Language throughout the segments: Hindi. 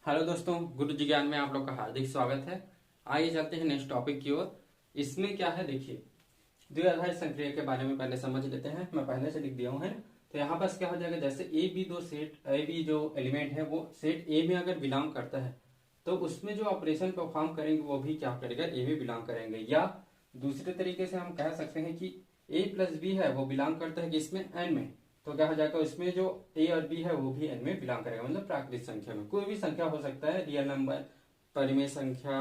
हेलो दोस्तों, गुरु जी ज्ञान में आप लोग का हार्दिक स्वागत है। आइए चलते हैं नेक्स्ट टॉपिक की ओर। इसमें क्या है देखिए, द्विआधारी संक्रिया के बारे में पहले समझ लेते हैं। मैं पहले से लिख दिया हूँ है ना। तो यहाँ पर क्या हो जाएगा, जैसे ए बी दो सेट ए बी जो एलिमेंट है वो सेट ए में अगर बिलोंग करता है तो उसमें जो ऑपरेशन परफॉर्म करेंगे वो भी क्या करेगा, ए में बिलोंग करेंगे। या दूसरे तरीके से हम कह सकते हैं कि ए प्लस बी है वो बिलोंग करता है कि इसमें एन में, तो क्या हो जाएगा, इसमें जो ए और बी है वो भी एन में बिलोंग करेगा। मतलब प्राकृतिक संख्या में कोई भी संख्या हो सकता है, रियल नंबर, परिमेय संख्या,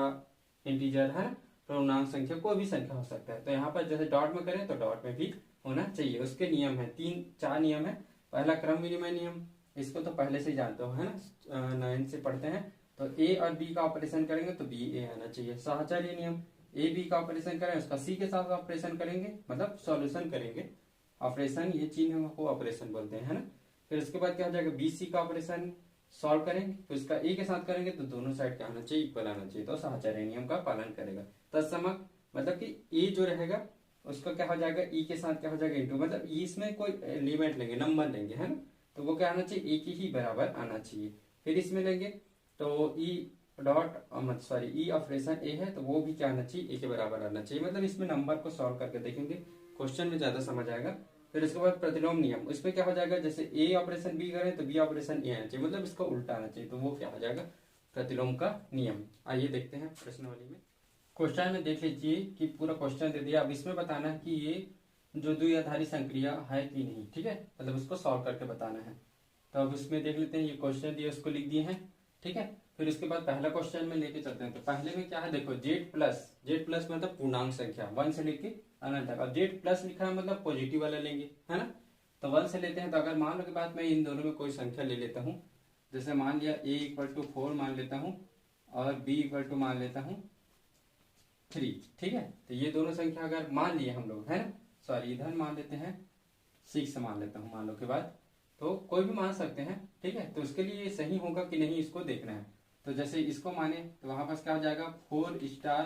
इंटीजर है ना, पूर्णांक संख्या, कोई भी संख्या हो सकता है। तो यहाँ पर जैसे डॉट में करें तो डॉट में भी होना चाहिए। उसके नियम है, तीन चार नियम है। पहला क्रम विनिमय नियम, इसको तो पहले से ही जानते हो है ना, 9 से पढ़ते हैं। तो ए और बी का ऑपरेशन करेंगे तो बी ए आना चाहिए। साहचर्य नियम, ए बी का ऑपरेशन करें उसका सी के साथ ऑपरेशन करेंगे, मतलब सॉल्यूशन करेंगे। ऑपरेशन, ये चिन्ह को ऑपरेशन बोलते हैं है ना। फिर उसके बाद क्या हो जाएगा, बी सी का ऑपरेशन सॉल्व करेंगे तो इसका ए के साथ करेंगे तो दोनों साइड क्या आना चाहिए, इक्वल आना चाहिए। तो साहचर्य नियम का पालन करेगा। तत्समक मतलब कि ए जो रहेगा उसका क्या हो जाएगा, ई के साथ क्या हो जाएगा इंटू, मतलब ई इसमें कोई एलिमेंट लेंगे, नंबर लेंगे है ना, तो वो क्या आना चाहिए, ए के ही बराबर आना चाहिए। फिर इसमें लेंगे तो ई डॉट मत सॉरी ई ऑपरेशन ए है तो वो भी क्या आना चाहिए, ए के बराबर आना चाहिए। मतलब इसमें नंबर को सॉल्व करके देखेंगे, क्वेश्चन में ज्यादा समझ आएगा। फिर उसके बाद प्रतिलोम नियम, उसमें क्या हो जाएगा, जैसे ए ऑपरेशन बी करें तो बी ऑपरेशन ए आना चाहिए, मतलब इसको उल्टा आना चाहिए, तो वो क्या हो जाएगा, प्रतिलोम का नियम। आइए देखते हैं प्रश्नावली में। क्वेश्चन में देख लीजिए कि पूरा क्वेश्चन दे दिया। अब इसमें बताना है कि ये जो द्विआधारी संक्रिया है कि नहीं, ठीक है, मतलब उसको सॉल्व करके बताना है। तो अब इसमें देख लेते हैं, ये क्वेश्चन दिया उसको लिख दिए हैं, ठीक है। फिर उसके बाद पहला क्वेश्चन में लेके चलते हैं। तो पहले में क्या है देखो, जेड प्लस मतलब पूर्णांक संख्या 1 से लेके अनंत तक। अब जेड प्लस लिखा है मतलब पॉजिटिव वाला लेंगे है ना। तो 1 से लेते हैं। तो अगर मान लो के बाद मैं इन दोनों में कोई संख्या ले लेता हूँ, जैसे मान लिया a इक्वल टू 4 मान लेता हूँ और b इक्वल टू मान लेता हूँ 3, ठीक है। तो ये दोनों संख्या अगर मान लिए हम लोग है ना, सॉरी इधर मान लेते हैं 6 मान लेता हूँ मान लो के बाद, तो कोई भी मान सकते हैं, ठीक है। तो उसके लिए ये सही होगा कि नहीं इसको देखना है। तो जैसे इसको माने तो वहां पास क्या हो जाएगा, 4 स्टार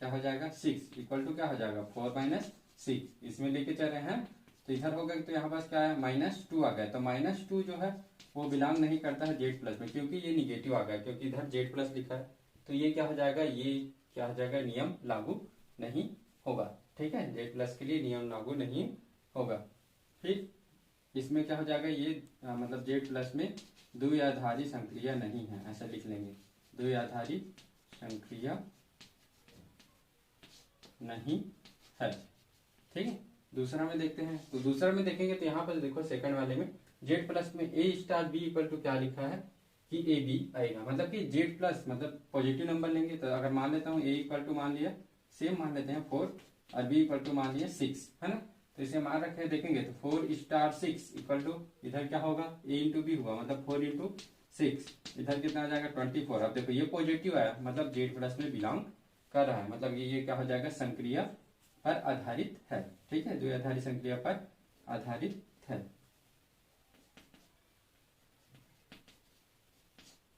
क्या हो जाएगा 6 इक्वल टू क्या हो जाएगा 4 माइनस 6, इसमें लेके चल रहे हैं। तो इधर हो गया, तो यहाँ पास क्या है -2 आ गया। तो -2 जो है वो बिलोंग नहीं करता है जेड प्लस में, क्योंकि ये निगेटिव आ गया, क्योंकि इधर जेड प्लस लिखा है। तो ये क्या हो जाएगा, ये क्या हो जाएगा, नियम लागू नहीं होगा, ठीक है। जेड प्लस के लिए नियम लागू नहीं होगा। फिर इसमें क्या हो जाएगा, ये मतलब जेड प्लस में द्विआधारी संक्रिया नहीं है, ऐसा लिख लेंगे, द्विआधारी संक्रिया नहीं है, ठीक है। दूसरा में देखते हैं। तो दूसरा में देखेंगे तो यहाँ पर देखो सेकंड वाले में जेड प्लस में ए स्टार बी इक्वल टू क्या लिखा है कि ए बी आएगा, मतलब कि जेड प्लस मतलब पॉजिटिव नंबर लेंगे। तो अगर मान लेता हूँ ए इक्वल टू मान लिया सेम मान लेते हैं 4 और बी इक्वल टू मान लिया 6 है ना। तो इसे मान रखे देखेंगे तो 4 स्टार 6 इक्वल टू इधर क्या होगा, ए इंटू बी हुआ, मतलब 4 इंटू 6, इधर कितना आ जाएगा 24। अब देखो ये पॉजिटिव आया, मतलब जेड प्लस में बिलोंग कर रहा है, मतलब ये क्या हो जाएगा, संक्रिया पर आधारित है, ठीक है, द्विआधारी संक्रिया पर आधारित है,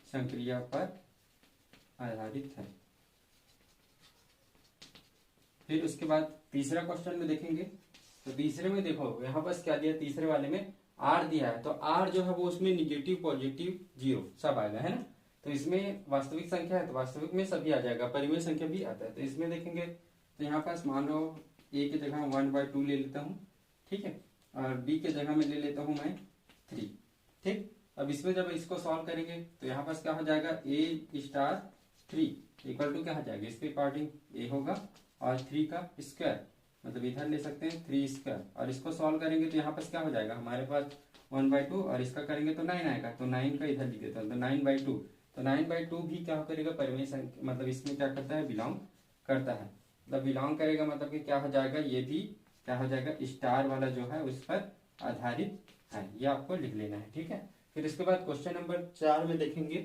संक्रिया पर आधारित है। फिर उसके बाद तीसरा क्वेश्चन में देखेंगे। तो तीसरे में देखो यहाँ पर क्या दिया, तीसरे वाले में आर दिया है। तो आर जो है वो उसमें निगेटिव पॉजिटिव जीरो सब आएगा है ना। तो इसमें वास्तविक संख्या है तो वास्तविक में सभी आ जाएगा, परिमेय संख्या भी आता है। तो इसमें देखेंगे तो यहाँ पास मान लो ए की जगह 1/2 ले लेता हूँ, ठीक है, और बी के जगह में ले लेता हूँ मैं 3, ठीक। अब इसमें जब इसको सॉल्व करेंगे तो यहाँ पास क्या हो जाएगा, ए स्टार 3 इक्वल टू क्या हो जाएगा, इसके अकॉर्डिंग ए होगा और 3 का स्क्वायर, मतलब इधर ले सकते हैं 3 स्क्वायर, और इसको सॉल्व करेंगे तो यहाँ पास क्या हो जाएगा हमारे पास 1/2, और इसका करेंगे तो 9 आएगा। तो 9 का इधर लिख देता हूँ, तो 9/2। तो 9/2 भी क्या करेगा, परिमेय संख्या, मतलब इसमें क्या करता है, बिलोंग करता है। मतलब बिलोंग करेगा मतलब कि क्या हो जाएगा, ये भी क्या हो जाएगा, स्टार वाला जो है उस पर आधारित है, ये आपको लिख लेना है, ठीक है। फिर इसके बाद क्वेश्चन नंबर 4 में देखेंगे।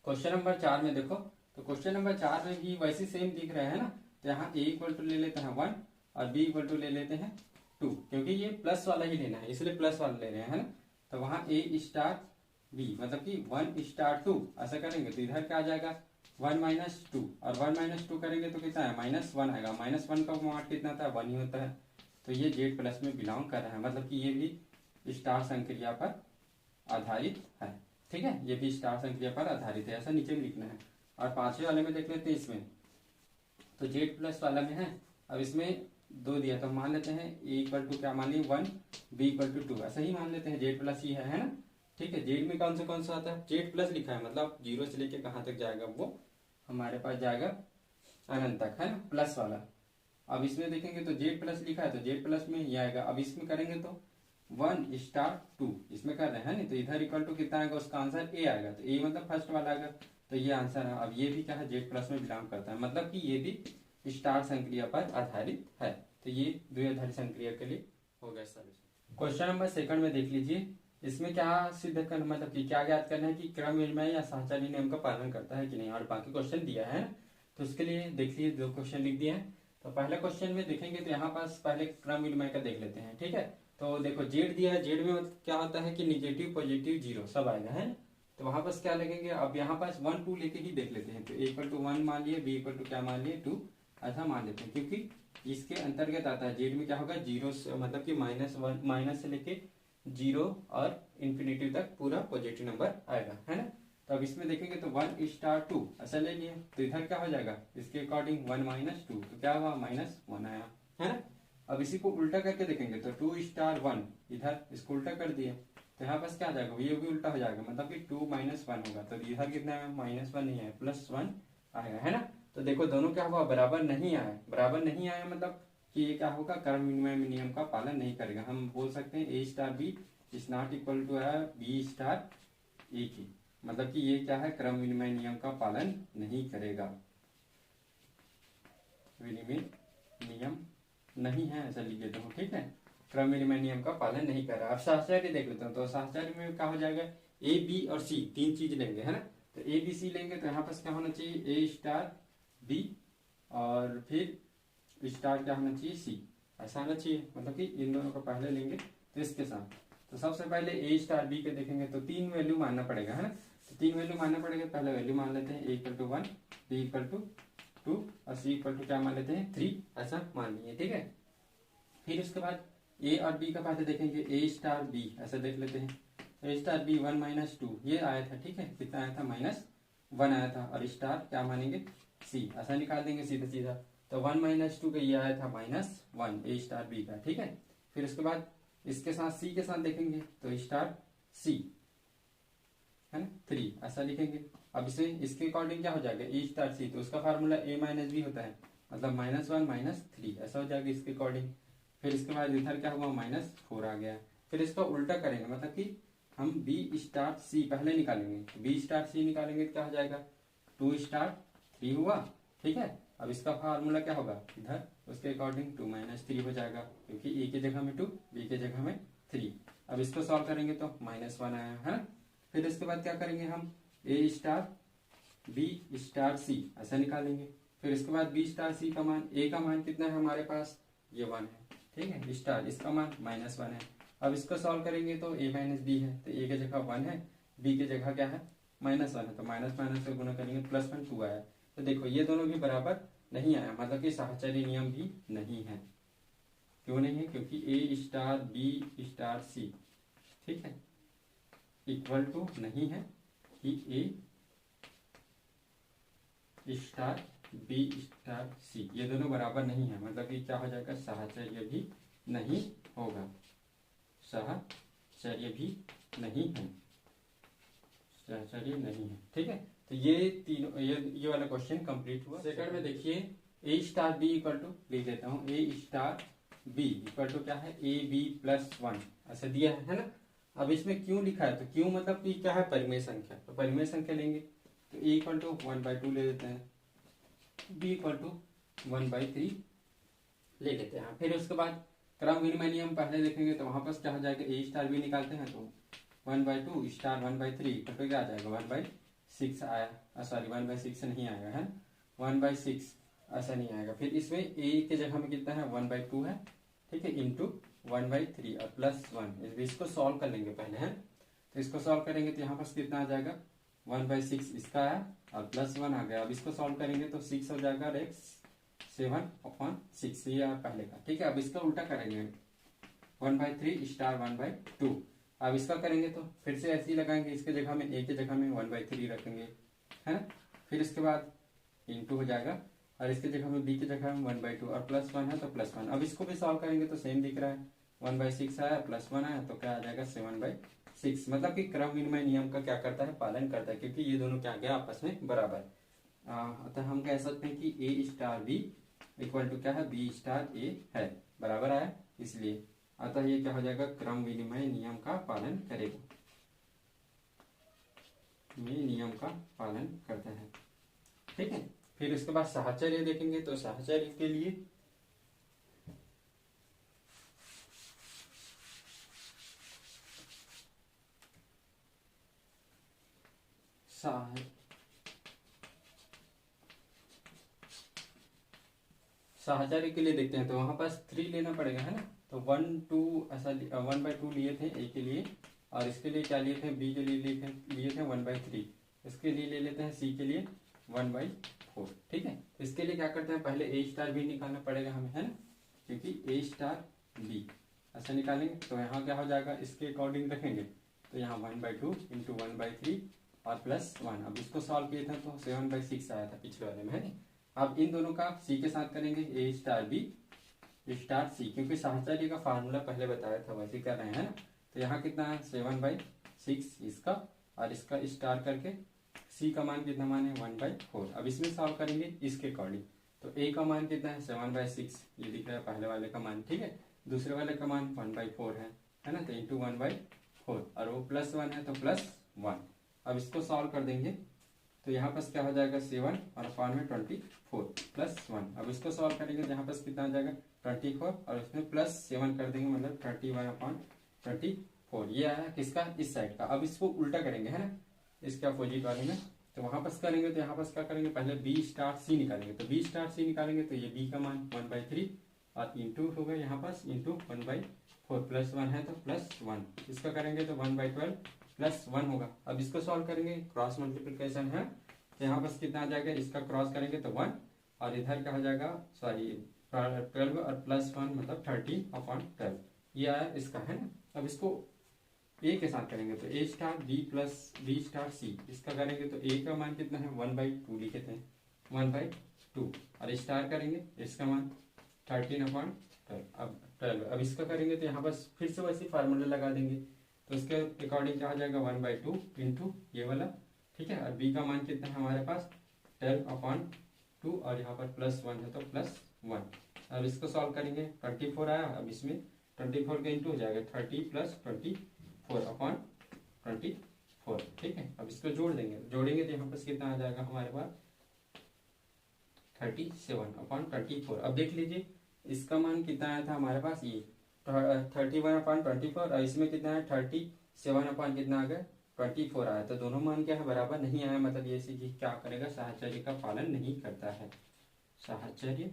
क्वेश्चन नंबर 4 में देखो, तो क्वेश्चन नंबर 4 में भी वैसे सेम दिख रहा है ना। तो यहाँ ए इक्वल टू ले लेते हैं 1 और बी इक्वल टू ले लेते हैं 2, क्योंकि ये प्लस वाला ही लेना है इसलिए प्लस वाला ले रहे हैं है ना। तो वहां ए स्टार बी मतलब कि 1 स्टार 2 ऐसा करेंगे तो इधर क्या आ जाएगा 1 - 2, और 1 - 2 करेंगे तो कितना है -1 आएगा। -1 का मान कितना था, 1 ही होता है। तो ये जेड प्लस में बिलोंग कर रहा है, मतलब कि ये भी स्टार संक्रिया पर आधारित है। ठीक है, ये भी स्टार संक्रिया पर आधारित है, ऐसा नीचे में लिखना है। और पांचवें वाले में देख लेते हैं, इसमें तो जेड प्लस वाला में है। अब इसमें दो दिया तो मान लेते हैं ए इक्वल टू क्या मान लिया 1, बी इक्वल टू 2, ऐसा ही मान लेते हैं। जेड प्लस ही है ना। ठीक है, जेड में कौन सा आता है, जेड प्लस लिखा है, मतलब जीरो से लेके कहाँ तक जाएगा वो हमारे पास जाएगा अनंत तक, है ना, प्लस वाला। अब इसमें देखेंगे तो जेड प्लस लिखा है तो जेड प्लस में ही आएगा। अब इसमें करेंगे तो 1 स्टार 2 इसमें कर रहे हैं ना, तो इधर इक्वल टू कितना आएगा, उसका आंसर ए आएगा। तो ए मतलब फर्स्ट वाला आएगा, तो ये आंसर है। अब ये भी क्या है, जेड प्लस में बिलोंग करता है, मतलब कि ये भी स्टार संक्रिया पर आधारित है। तो ये द्विआधारी संक्रिया के लिए हो गया सॉल्यूशन। क्वेश्चन नंबर सेकंड में देख लीजिए, इसमें क्या सिद्ध करना, मतलब कि क्या ज्ञात करना है कि क्रम विनिमय या साहचर्य नियम का पालन करता है कि नहीं, और बाकी क्वेश्चन दिया है। तो उसके लिए देख लीजिए, दो क्वेश्चन लिख दिए हैं। तो पहले क्वेश्चन में देखेंगे तो यहाँ पास पहले क्रम विनिमय का देख लेते हैं। ठीक है, तो देखो जेड दिया है, जेड में मतलब क्या होता है कि निगेटिव पॉजिटिव जीरो सब आएगा, है। तो वहां पास क्या लगेंगे, अब यहाँ पास 1 2 लेके ही देख लेते हैं। तो ए इक्वल टू 1 मान लिए, बी इक्वल टू क्या मान लिए 2, ऐसा मान लेते हैं, क्योंकि इसके अंतर्गत आता है। जेड में क्या होगा, जीरो से मतलब कि -1 माइनस से लेके जीरो और इन्फिनिटी तक पूरा पॉजिटिव नंबर आएगा, है ना। तो अब इसमें देखेंगे तो 1 स्टार 2 ऐसा ले लिए, तो इधर क्या हो जाएगा, इसके अकॉर्डिंग 1 माइनस 2, तो क्या हुआ -1 आया, है ना। अब इसी को उल्टा करके देखेंगे तो 2 स्टार 1, इधर इसको उल्टा कर दिए, तो यहाँ पास क्या आ जाएगा, ये भी उल्टा हो जाएगा, मतलब कि 2 माइनस 1 होगा। तो इधर कितना है, -1 नहीं है, +1 आएगा, है ना। तो देखो दोनों क्या हुआ, बराबर नहीं आया। बराबर नहीं आया मतलब कि ये क्या होगा, क्रम विनिमय नियम का पालन नहीं करेगा। हम बोल सकते हैं A star B is not equal to है बी स्टार ए की, मतलब कि ये क्या है, क्रम विनिमय नियम का पालन नहीं करेगा, विनिमय नियम नहीं है, ऐसा लिख देता हूँ। ठीक है, क्रम विनिमय नियम का पालन नहीं कर रहा। अब साहचर्य देख लेते हैं, तो साहचर्य में क्या हो जाएगा, ए बी और सी तीन चीज लेंगे, है ना। तो ए बी सी लेंगे तो यहाँ पास क्या होना चाहिए, ए स्टार बी और फिर स्टार क्या होना चाहिए, सी, ऐसा होना चाहिए। मतलब कि इन दोनों को पहले लेंगे तो इसके साथ, तो सबसे पहले ए स्टार बी के देखेंगे तो 3 वैल्यू मानना पड़ेगा, है ना। तो 3 वैल्यू मानना पड़ेगा, पहले वैल्यू मान लेते हैं, A equal to 1, B equal to 2 और सी इक्वल टू क्या मान लेते हैं 3, ऐसा मान लिए। ठीक है, फिर उसके बाद ए और बी का पहले देखेंगे, ए स्टार बी ऐसा देख लेते हैं। ए स्टार बी 1 माइनस 2 ये आया था, ठीक है, कितना आया था, -1 आया था। और स्टार क्या मानेंगे, सी, ऐसा निकाल देंगे सीधा सीधा। तो 1 माइनस 2 का ये आया था -1 ए स्टार बी का। ठीक है, फिर उसके बाद इसके साथ सी के साथ देखेंगे तो स्टार सी, है ना, 3 ऐसा लिखेंगे। अब इसे इसके अकॉर्डिंग क्या हो जाएगा, ए स्टार सी, तो उसका फार्मूला ए माइनस बी होता है, मतलब -1 -3 ऐसा हो जाएगा इसके अकॉर्डिंग। फिर इसके बाद इधर क्या हुआ, -4 आ गया। फिर इसका उल्टा करेंगे, मतलब कि हम बी स्टार सी पहले निकालेंगे, बी स्टार सी निकालेंगे तो क्या हो जाएगा, 2 स्टार 3 हुआ। ठीक है, अब इसका फार्मूला क्या होगा, इधर उसके अकॉर्डिंग 2 - 3 हो जाएगा, क्योंकि ए की जगह में 2, बी की जगह में 3। अब इसको सॉल्व करेंगे तो -1 आया, है ना। फिर इसके बाद क्या करेंगे हम, ए स्टार बी स्टार सी ऐसा निकालेंगे। फिर इसके बाद बी स्टार सी का मान, ए का मान कितना है हमारे पास, ये 1 है। ठीक है, स्टार इसका मान -1 है। अब इसको सॉल्व करेंगे तो a माइनस बी है, तो a की जगह 1 है, b की जगह क्या है, -1 है, तो माइनस से गुणा करेंगे, +1 2 आया। तो देखो ये दोनों भी बराबर नहीं आया, मतलब कि साहचर्य नियम भी नहीं है। क्यों नहीं है, क्योंकि ए स्टार बी स्टार सी, ठीक है, इक्वल टू नहीं है कि ए स्टार बी स्टार सी, ये दोनों बराबर नहीं है, मतलब कि क्या हो जाएगा, साहचर्य भी नहीं होगा, साहचर्य भी नहीं है, साहचर्य नहीं है। ठीक है, तो ये तीनों, ये वाला क्वेश्चन कंप्लीट हुआ। सेकंड में देखिए, ए स्टार बी इक्वल टू लिख देता हूँ, ए स्टार बी इक्वल टू क्या है, ए बी +1 ऐसा दिया है ना। अब इसमें क्यों लिखा है, तो क्यों मतलब कि क्या है, परिमेय संख्या, तो परिमेय संख्या लेंगे तो ए इक्वल टू 1/2 ले लेते हैं, बी इक्वल टू 1/3 ले लेते हैं। फिर उसके बाद क्रम विनिमय नियम पहले देखेंगे तो वहां पास क्या हो जाएगा, ए स्टार बी निकालते हैं तो 1/2 स्टार 1/3 इक्वल टू क्या आ जाएगा, 1/6 आया, सॉरी 1/6 नहीं आएगा, है 1/6 ऐसा नहीं आएगा। फिर इसमें ए के जगह में कितना है, 1/2 है, ठीक है, इंटू 1/3 और +1, इसको सॉल्व कर लेंगे पहले, है। तो इसको सॉल्व करेंगे तो यहाँ पास कितना आ जाएगा, 1/6 इसका आया और +1 आ गया। अब इसको सॉल्व करेंगे तो 6 हो जाएगा और 7/6 ये पहले का। ठीक है, अब इसका उल्टा करेंगे, 1/3 स्टार 1/2। अब इसका करेंगे तो फिर से ऐसे ही लगाएंगे, इसके जगह में ए की जगह में 1/3 रखेंगे, है ना। फिर इसके बाद इंटू हो जाएगा, और इसके जगह में बी की जगह में 1/2 और +1 है तो +1। अब इसको भी सॉल्व करेंगे तो सेम दिख रहा है, 1/6 आया +1 आया तो क्या आ जाएगा 7/6। मतलब कि क्रम विनिमय नियम का क्या करता है, पालन करता है, क्योंकि ये दोनों क्या गया आपस में बराबर। अतः हम कह सकते हैं कि ए स्टार बी इक्वल टू क्या है, बी स्टार ए है, बराबर आया इसलिए। अतः ये क्या हो जाएगा, क्रम विनिमय नियम का पालन करेगा, ये नियम का पालन करता है, ठीक है। फिर उसके बाद साहचर्य देखेंगे, तो साहचर्य के लिए साहचर्य के लिए देखते हैं, तो वहां पास 3 लेना पड़ेगा, है ना। तो 1 2 ऐसा 1/2 लिए थे ए के लिए, और इसके लिए क्या लिए थे, बी के लिए लिए थे 1/3। इसके लिए ले लेते हैं सी के लिए 1/4, ठीक है। इसके लिए क्या करते हैं, पहले ए स्टार बी निकालना पड़ेगा हमें, है ना, क्योंकि ए स्टार बी ऐसा निकालेंगे तो यहाँ क्या हो जाएगा, इसके अकॉर्डिंग रखेंगे तो यहाँ 1/2 इंटू 1/3 और +1। अब इसको सॉल्व किए थे तो 7/6 आया था पिछले वाले में, है ना। अब इन दोनों का सी के साथ करेंगे, ए स्टार बी स्टार सी, क्योंकि साहचर्य का फार्मूला पहले बताया था वैसे कर रहे हैं, है ना। तो यहाँ कितना है 7/6 इसका, और इसका स्टार करके सी का मान कितना मान है 1/4। अब इसमें सॉल्व करेंगे इसके अकॉर्डिंग, तो ए का मान कितना है 7/6, ये दिख रहा है पहले वाले का मान, ठीक है। दूसरे वाले का मान 1/4 है ना, तो इंटू 1/4, और वो +1 है तो +1। अब इसको सॉल्व कर देंगे तो यहाँ पास क्या हो जाएगा 7 और अपान में 24 +1। अब इसको सॉल्व करेंगे तो यहाँ पास कितना आ जाएगा 24, और इसमें +7 कर देंगे, मतलब 31/24। ये आया किसका, इस साइड का। अब इसको उल्टा करेंगे, है ना, इसके अपोजिट वाले में। तो वहां पास करेंगे तो यहाँ पास क्या करेंगे, पहले बी स्टार सी निकालेंगे, तो बी स्टार सी निकालेंगे तो ये बी का मान 1/3 और इंटू होगा यहाँ पास इंटू 1/4, +1 है तो +1। इसका करेंगे तो 1/12 +1 होगा। अब इसको सॉल्व करेंगे, क्रॉस मल्टीप्लिकेशन है, तो यहाँ पास कितना आ जाएगा, इसका क्रॉस करेंगे तो 1, और इधर क्या हो जाएगा, सॉरी 12 और +1 मतलब 30/12, ये आया इसका, है ना। अब इसको ए के साथ करेंगे तो A star B plus B star C, इसका करेंगे तो ए का मान कितना है 1/2 लिखे थे, 1/2, और स्टार करेंगे इसका मान 13/12। अब 12, अब इसका करेंगे तो यहाँ बस फिर से वैसे फार्मूला लगा देंगे, तो उसके अकॉर्डिंग क्या हो जाएगा 1/2 इंटू ये वाला, ठीक है। और बी का मान कितना है हमारे पास 12/2, और यहाँ पर +1 है तो +1। अब इसको सॉल्व करेंगे 24 आया, अब इसमें 24 का इंटू हो जाएगा 30 + 24/24, ठीक है। अब इसको जोड़ेंगे तो यहाँ पर कितना आ जाएगा हमारे पास 37/24। अब देख लीजिए इसका मान कितना आया था हमारे पास, ये 31/24, और इसमें कितना है 37 कितना आ गया 24 आया। तो दोनों मान क्या है, बराबर नहीं आया, मतलब ये चीज क्या करेगा, साहचर्य का पालन नहीं करता है, साहचर्य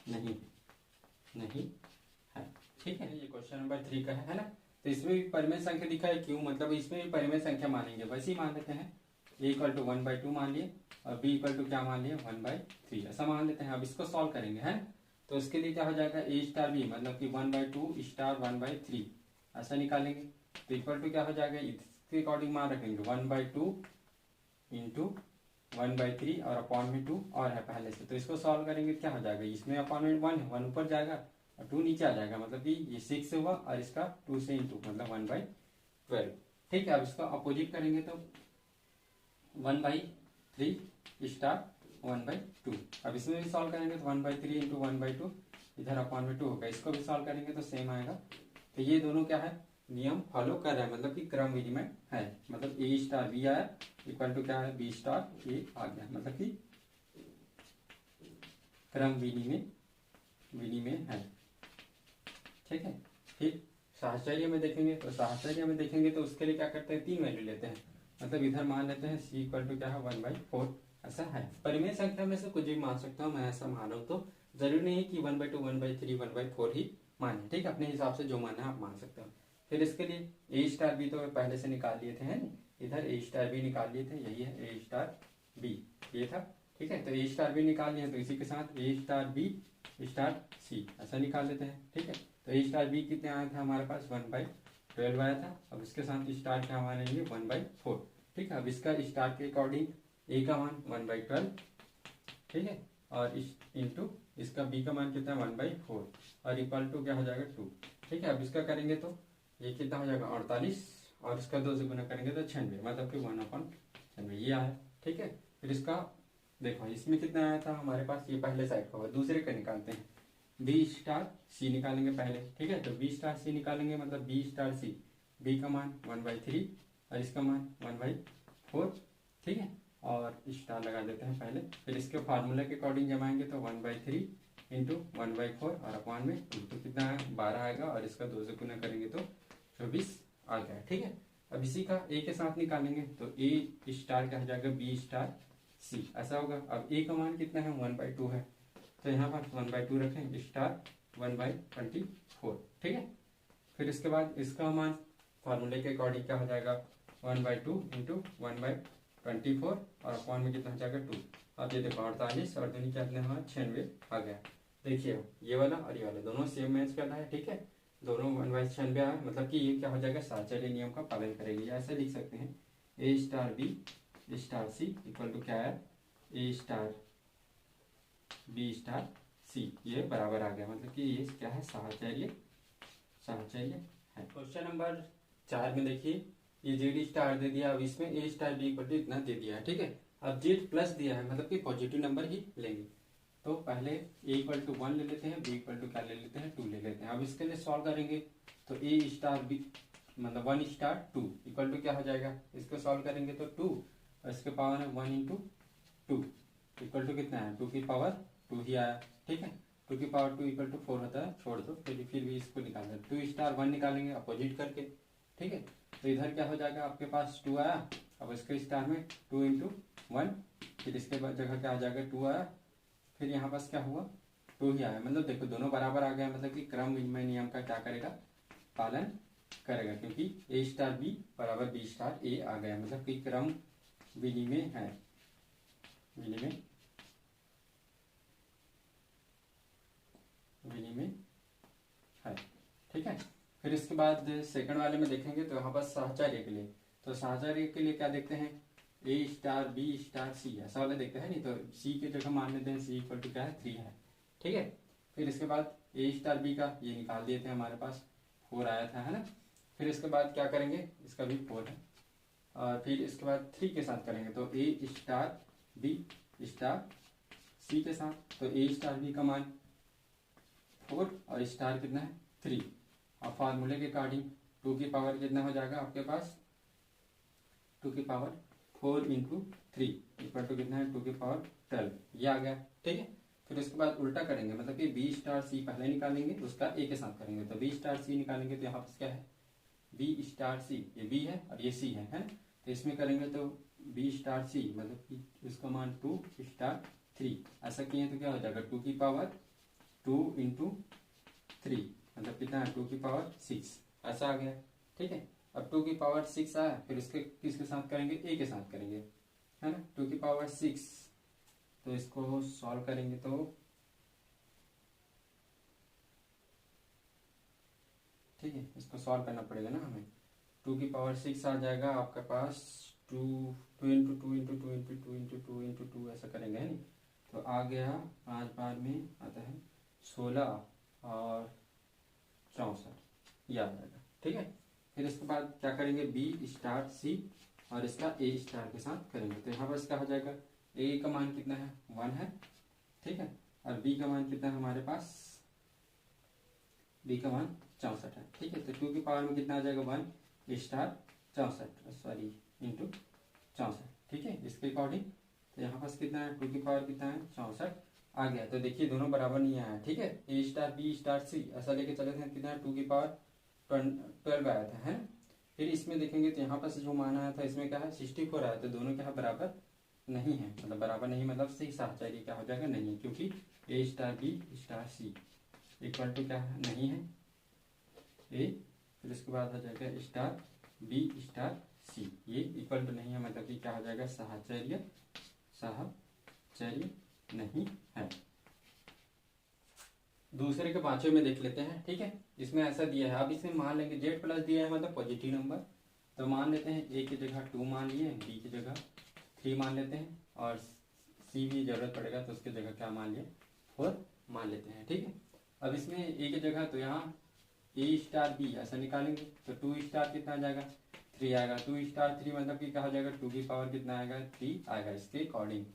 नहीं है, ठीक है। ये क्वेश्चन नंबर 3 का है ना। तो इसमें भी परिमेय संख्या दिखा है, क्यों, मतलब इसमें भी परिमेय संख्या मानेंगे, वैसे ही मान लेते हैं, a = 1/2 मान लिए, और b = क्या मान लिए 1/3, ऐसा मान लेते हैं। अब इसको सॉल्व करेंगे, है। तो उसके लिए क्या हो जाएगा a स्टार b मतलब कि 1/2 स्टार 1/3 ऐसा निकालेंगे, तो इक्वल टू क्या हो जाएगा, इसके अकॉर्डिंग मान रखेंगे 1/2 इंटू 1/3 और अपॉन में 2 और है पहले से, तो इसको सॉल्व करेंगे क्या हो जाएगा, इसमें अपॉन में 1 है, 1 ऊपर जाएगा और 2 नीचे आ जाएगा, मतलब कि ये 6 हुआ, और इसका 2 से इंटू मतलब 1/12, ठीक है। अब इसका अपोजिट करेंगे तो 1/3 स्टार 1/2। अब इसमें भी सॉल्व करेंगे तो 1/3 इंटू 1/2, इधर अपॉन में 2 होगा, इसको भी सॉल्व करेंगे तो सेम आएगा। तो ये दोनों क्या है, नियम फॉलो कर रहे हैं, मतलब कि क्रम विनिमय है, मतलब a स्टार b आया इक्वल टू क्या है b स्टार a आ गया, मतलब कि क्रम विनिमय है, ठीक है। फिर साहचर्य में देखेंगे, तो साहचर्य में देखेंगे तो उसके लिए क्या करते हैं, 3 वैल्यू लेते हैं, मतलब इधर मान लेते हैं c = क्या है 1/4, ऐसा है। परिमेय संख्या में से कुछ भी मान सकता हूँ मैं, ऐसा मान रहा हूँ, तो जरूरी नहीं है कि 1/2 1/3 1/4 ही माने, ठीक है। अपने हिसाब से जो माना है आप मान सकते हो। फिर इसके लिए a स्टार b तो पहले से निकाल लिए थे, है ना, इधर a स्टार b निकाल लिए थे, यही है a स्टार b, ये था, ठीक है। तो a स्टार b निकाल लिए, तो इसी के साथ a star b star c ऐसा निकाल लेते हैं। ठीक है, तो ए स्टार बी कितने आया था हमारे पास 1/12 आया था। अब इसके साथ स्टार क्या मान लेंगे 1/4। ठीक है, अब इसका स्टार के अकॉर्डिंग ए का मान 1/12। ठीक है, और इस इंटू इसका बी का मान कितना है 1/4 और इक्वल टू क्या हो जाएगा 2। ठीक है, अब इसका करेंगे तो ये कितना हो जाएगा 48 और इसका 2 से गुना करेंगे तो 96, मतलब कि 1/96 ये आया। ठीक है, फिर इसका देखो इसमें कितना आया था हमारे पास, ये पहले साइड का होगा, दूसरे का निकालते हैं। बी स्टार सी निकालेंगे पहले। ठीक है, तो बी स्टार सी निकालेंगे मतलब बी स्टार सी, बी का मान 1/3 और इसका मान 1/4। ठीक है, और स्टार लगा देते हैं पहले, फिर इसके फार्मूले के अकॉर्डिंग जमाएंगे तो 1/3 इंटू 1/4 और अपॉन में इंटू कितना है 12 आएगा और इसका 2 से गुना करेंगे तो 24 आ गया। ठीक है, अब इसी का ए के साथ निकालेंगे तो ए स्टार क्या हो जाएगा बी स्टार सी ऐसा होगा। अब ए का मान कितना है 1/2 है, तो यहाँ पर 1/2 रखें स्टार 1/24। ठीक है, फिर इसके बाद इसका मान फार्मूले के अकॉर्डिंग क्या हो जाएगा 1/2 इंटू 1/24 और अपॉन में कितना हो जाएगा 2। अब ये देखो 48 और दूनी क्या 96 आ गया। देखिए ये वाला और ये वाला दोनों सेम मैच कर रहा है। ठीक है, दोनों 1/96 आया, मतलब कि ये क्या हो जाएगा साहचर्य नियम का पालन करेगी। ऐसे लिख सकते हैं A star B star C equal to क्या है A star B star C, ये बराबर आ गया, मतलब कि ये क्या है साहचर्य है। क्वेश्चन नंबर 4 में देखिए ये जेड स्टार दे दिया, अब इसमें ए स्टार बी इक्वल टू इतना दे दिया है। ठीक है, अब जेड प्लस दिया है, मतलब कि पॉजिटिव नंबर ही लेंगे। तो पहले ए इक्वल टू 1 ले लेते हैं, बी इक्वल टू क्या ले लेते हैं 2 ले लेते हैं। अब इसके लिए सॉल्व करेंगे तो ए स्टार बी मतलब 1 स्टार 2 इक्वल टू क्या हो जाएगा, इसको सॉल्व करेंगे तो 2 और इसके पावर है 1 इंटू 2 इक्वल टू कितना है 2 की पावर 2 ही आया। ठीक है, 2 की पावर 2 इक्वल टू 4 होता है, छोड़ दो फिर भी इसको निकालना है। 2 स्टार 1 निकालेंगे अपोजिट करके। ठीक है, तो इधर क्या हो जाएगा आपके पास 2 आया, अब इसके स्टार में 2 इंटू 1, फिर इसके बाद जगह क्या आ जाएगा 2 आया, फिर यहाँ पास क्या हुआ 2 ही आया। मतलब देखो दोनों बराबर आ गया, मतलब कि क्रम विनिमय नियम का क्या करेगा पालन करेगा, क्योंकि ए स्टार बी बराबर बी स्टार ए आ गया, मतलब कि क्रम विनिमय है, विनिमय है। ठीक है, फिर इसके बाद सेकंड वाले में देखेंगे तो यहाँ पर साहचर्य के लिए, तो साहचर्य के लिए क्या देखते हैं ए स्टार बी स्टार सी ऐसा वाला देखते हैं, नहीं तो सी की जगह मान लेते हैं सी इक्वल टू क्या है 3 है। ठीक है, फिर इसके बाद ए स्टार बी का ये निकाल दिए थे, हमारे पास 4 आया था है ना। फिर इसके बाद क्या करेंगे, इसका भी 4 है और फिर इसके बाद 3 के साथ करेंगे तो ए स्टार बी स्टार सी के साथ, तो ए स्टार बी का मान 4 और स्टार कितना है 3 और फार्मूले के अकॉर्डिंग 2 की पावर कितना हो जाएगा आपके पास 2 की पावर 4 इंटू 3 इक्वल टू कितना है 2 की पावर 12 ये आ गया। ठीक है, फिर उसके बाद उल्टा करेंगे, मतलब कि बी स्टार सी पहले निकालेंगे उसका ए के साथ करेंगे, तो बी स्टार सी निकालेंगे तो यहाँ पर क्या है बी स्टार सी, ये बी है और ये सी है ना। तो इसमें करेंगे तो बी स्टार सी मतलब कि इसका मान 2 स्टार 3 ऐसा किए तो क्या हो जाएगा 2 की पावर 2 इंटू 3 मतलब कितना है 2 की पावर 6 ऐसा आ गया। ठीक है, अब 2 की पावर 6 आया, फिर इसके किसके साथ करेंगे ए के साथ करेंगे है ना। 2 की पावर 6 तो इसको सॉल्व करेंगे तो ठीक है, इसको सॉल्व करना पड़ेगा ना हमें। 2 की पावर 6 आ जाएगा आपके पास 2 into 2 into 2 into 2 into 2 into 2 ऐसा करेंगे है नहीं, तो आ गया 5 बार में आता है 16 और 64 ये आ जाएगा। ठीक है, फिर इसके बाद क्या करेंगे बी स्टार सी और इसका ए स्टार के साथ करेंगे, तो यहाँ पर इसका हो जाएगा ए का मान कितना है 1 है। ठीक है, और बी का मान कितना है हमारे पास, बी का मान 64 है। ठीक है, तो 2 की पावर में कितना आ जाएगा 1 स्टार 64 सॉरी इंटू 64। ठीक है, इसके अकॉर्डिंग तो यहाँ पास कितना है 2 की पावर कितना है 64 आ गया। तो देखिए दोनों बराबर नहीं आया। ठीक है, ए स्टार बी स्टार सी ऐसा लेके चले थे, कितना 2 की पावर 12 आया था है ना। फिर इसमें देखेंगे तो यहाँ पास जो मान आया था इसमें क्या है 64 आया, तो दोनों क्या बराबर नहीं है, मतलब बराबर नहीं मतलब सही साहचर्य क्या हो जाएगा नहीं है, क्योंकि A star B star C equal to क्या है नहीं है ए, फिर उसके बाद आ जाएगा स्टार बी स्टार सी ये इक्वल टू नहीं है, मतलब कि क्या हो जाएगा साहचर्य नहीं है। दूसरे के पांचवें में देख लेते हैं। ठीक है, इसमें ऐसा दिया है, अब इसमें मान लेंगे जेड प्लस दिया है मतलब पॉजिटिव नंबर, तो मान लेते हैं ए की जगह 2 मान लिए, बी की जगह 3 मान लेते हैं, और सी भी जरूरत पड़ेगा तो उसकी जगह क्या मान लिए 4 मान लेते हैं। ठीक है, अब इसमें ए की जगह तो यहाँ ए स्टार बी ऐसा निकालेंगे, तो 2 स्टार कितना आ जाएगा 3 आएगा, 2 स्टार 3 मतलब कि क्या हो जाएगा 2 की पावर कितना आएगा 3 आएगा इसके अकॉर्डिंग।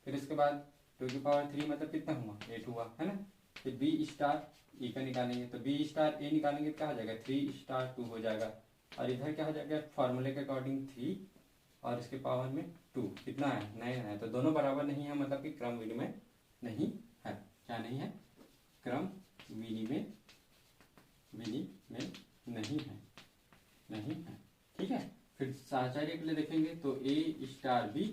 फिर उसके बाद 2 की पावर 3 मतलब कितना हुआ 8 हुआ है ना। फिर बी स्टार ए का निकालेंगे, तो बी स्टार ए निकालेंगे क्या हो जाएगा 3 स्टार 2 हो जाएगा, और इधर क्या हो जाएगा फॉर्मूले के अकॉर्डिंग 3 और इसके पावर में 2 कितना है 9 है, तो दोनों बराबर नहीं है, मतलब कि क्रम विनिमय नहीं है। क्या नहीं है, क्रम विनिमय नहीं है, नहीं है। ठीक है, फिर साहचर्य के लिए देखेंगे तो ए स्टार बी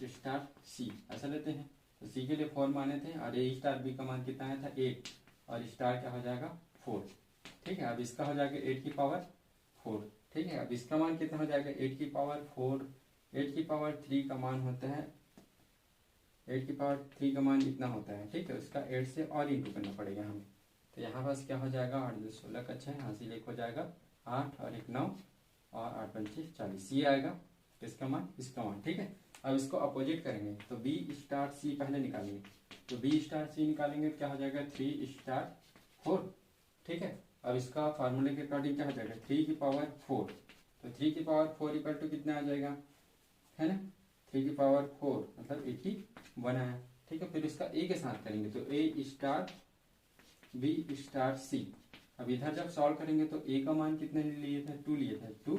स्टार सी ऐसा लेते हैं, तो सी के लिए 4 माने थे, और ए स्टार बी का मान कितना आया था 8, और स्टार क्या हो जाएगा 4। ठीक है, अब इसका हो जाएगा 8 की पावर 4। ठीक है, अब इसका मान कितना हो जाएगा 8 की पावर 4, 8 की पावर 3 का मान होता है, 8 की पावर 3 का मान इतना होता है। ठीक है, उसका 8 से और इंटू करना पड़ेगा हमें, तो यहाँ पास क्या हो जाएगा 8 2 16 का 6 हासिल 1 हो जाएगा 8 और 1 9 और 8 25 40, ये आएगा इसका मान इसका मान। ठीक है, अब इसको अपोजिट करेंगे तो बी स्टार सी पहले निकालेंगे, तो बी स्टार सी निकालेंगे तो क्या हो जाएगा 3 स्टार 4। ठीक है, अब इसका फार्मूले के अकॉर्डिंग क्या हो जाएगा 3 की पावर 4, तो 3 की पावर 4 इक्वल टू कितना आ जाएगा है ना 3 की पावर 4 मतलब 81 आया। ठीक है, फिर इसका ए के साथ करेंगे तो ए स्टार बी स्टार सी, अब इधर जब सॉल्व करेंगे तो ए का मान कितने लिए थे 2 लिए थे 2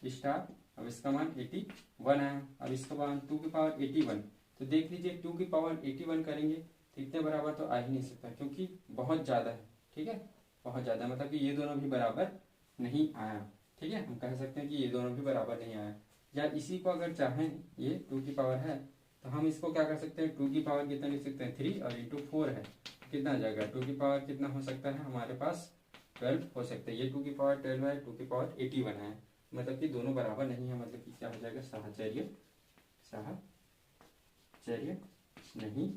स्टार, अब इसका मान 81 आया, अब इसका मान 2 की पावर 81, तो देख लीजिए 2 की पावर 81 करेंगे तो इतने बराबर तो आ ही नहीं सकता क्योंकि बहुत ज़्यादा है। ठीक है, बहुत ज़्यादा मतलब कि ये दोनों भी बराबर नहीं आया। ठीक है, हम कह सकते हैं कि ये दोनों भी बराबर नहीं आया, या इसी को अगर चाहें ये 2 की पावर है तो हम इसको क्या कर सकते हैं 2 की पावर कितना लिख सकते हैं 3 और इंटू 4 है कितना आ जाएगा 2 की पावर कितना हो सकता है हमारे पास 12 हो सकता है, ये 2 की पावर 12 है 2 की पावर 81 है, मतलब कि दोनों बराबर नहीं है, मतलब कि क्या हो जाएगा साहचर्य नहीं।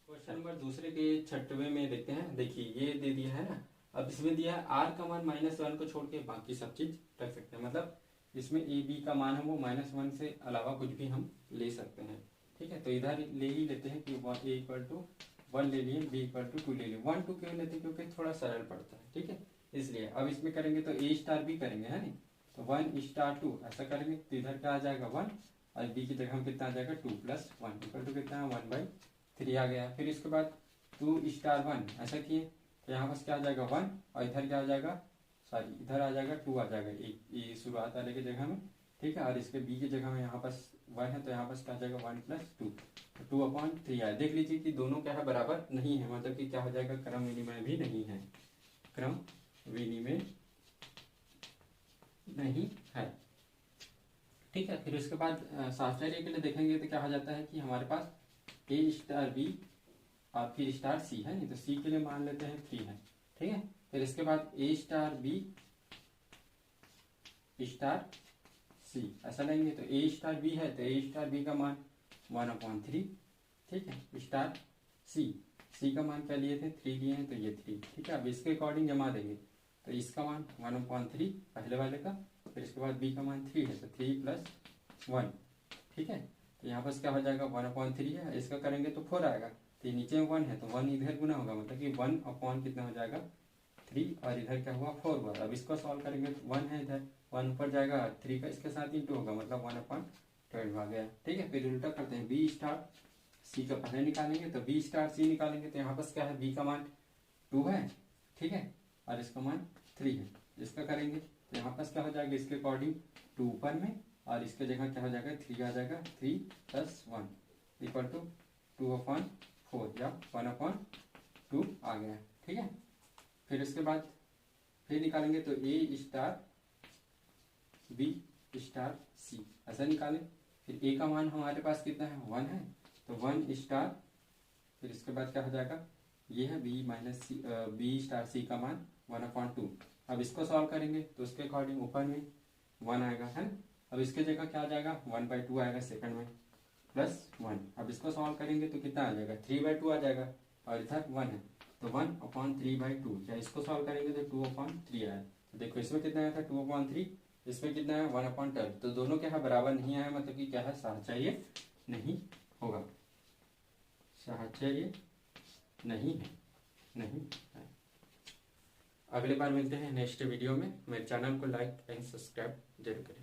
क्वेश्चन नंबर दूसरे के 6वें में देखते हैं, देखिए ये दे दिया है ना, अब इसमें दिया है आर का मान -1 को छोड़ के बाकी सब चीज रख सकते हैं, मतलब इसमें ए बी का मान है वो -1 से अलावा कुछ भी हम ले सकते हैं। ठीक है, तो इधर ले ही लेते हैं कि ए इक्वल टू 1 ले लिए, बी इक्वल टू 2 ले लिए, 1 2 क्यों लेते हैं क्योंकि थोड़ा सरल पड़ता है। ठीक है, इसलिए अब इसमें करेंगे तो ए स्टार बी करेंगे है नहीं, तो 1 स्टार 2 ऐसा करेंगे तो इधर क्या आ जाएगा 1 और बी की जगह हम कितना आ जाएगा 2 + 1 इक्वल टू कितना है 1/3 आ गया। फिर इसके बाद 2 स्टार 1 ऐसा किए तो यहाँ पास क्या आ जाएगा 1 और इधर क्या आ जाएगा सॉरी इधर आ जाएगा 2 आ जाएगा ये शुरुआत वाले की जगह में। ठीक है, और इसके बी की जगह में यहाँ पास 1 है तो यहाँ पास क्या आ जाएगा 1 + 2 तो 2/3 आया। देख लीजिए कि दोनों क्या है बराबर नहीं है, मतलब कि क्या हो जाएगा क्रम विनिमय भी नहीं है, क्रम विनिमय नहीं है। ठीक है, फिर उसके बाद साहचर्य के लिए देखेंगे तो क्या हो जाता है कि हमारे पास ए स्टार बी और फिर स्टार सी है नहीं, तो सी के लिए मान लेते हैं 3 है। ठीक है, फिर इसके बाद ए स्टार बी स्टार सी ऐसा लेंगे तो ए स्टार बी है तो ए स्टार बी का मान 1/3। ठीक है, स्टार सी का मान क्या लिए थे 3 लिए हैं तो ये 3। ठीक है, अब इसके अकॉर्डिंग जमा देंगे तो इसका मान 1/3 पहले वाले का, फिर इसके बाद बी का मान 3 है तो 3 + 1। ठीक है, तो यहाँ पर क्या हो जाएगा 1/3 है, इसका करेंगे तो 4 आएगा, तो ये नीचे में 1 है तो 1 इधर गुना होगा, मतलब कि 1 कितना हो जाएगा 3 और इधर क्या हुआ 4 हुआ। अब इसको सॉल्व करेंगे तो 1 है इधर 1 ऊपर जाएगा 3 का इसके साथ इंटू होगा मतलब 1/12 आ गया। ठीक है, फिर उल्टा करते हैं बी स्टार सी का पहले निकालेंगे तो बी स्टार सी निकालेंगे तो यहाँ पर क्या है बी का मान 2 है। ठीक है, और इसका मान 3 है, इसका करेंगे तो यहाँ पर क्या हो जाएगा इसके अकॉर्डिंग 2 ऊपर में और इसके जगह क्या हो जाएगा 3 आ जाएगा, 3 + 1 इक्वल टू 2/4 या 1/2 आ गया। ठीक है, फिर इसके बाद फिर निकालेंगे तो ए स्टार बी स्टार सी ऐसा निकालें, फिर ए का मान हमारे पास कितना है 1 है तो 1 स्टार, फिर इसके बाद क्या हो जाएगा ये है बी स्टार सी का मान 1/2। अब इसको सॉल्व करेंगे तो उसके अकॉर्डिंग ऊपर में 1 आएगा है ना, अब इसके जगह क्या आ जाएगा 1/2 आएगा सेकंड में +1। अब इसको सॉल्व करेंगे तो कितना आ जाएगा 3/2 आ जाएगा और इधर 1 है तो 1/3/2, क्या इसको सॉल्व करेंगे तो 2/3 आया। तो देखो इसमें कितना आया था 2/3, इसमें कितना है 1/12। तो दोनों क्या है बराबर नहीं आया, मतलब कि क्या है साहचर्य नहीं होगा, साहचर्य नहीं है, नहीं है। अगले बार मिलते हैं नेक्स्ट वीडियो में। मेरे चैनल को लाइक एंड सब्सक्राइब जरूर करें।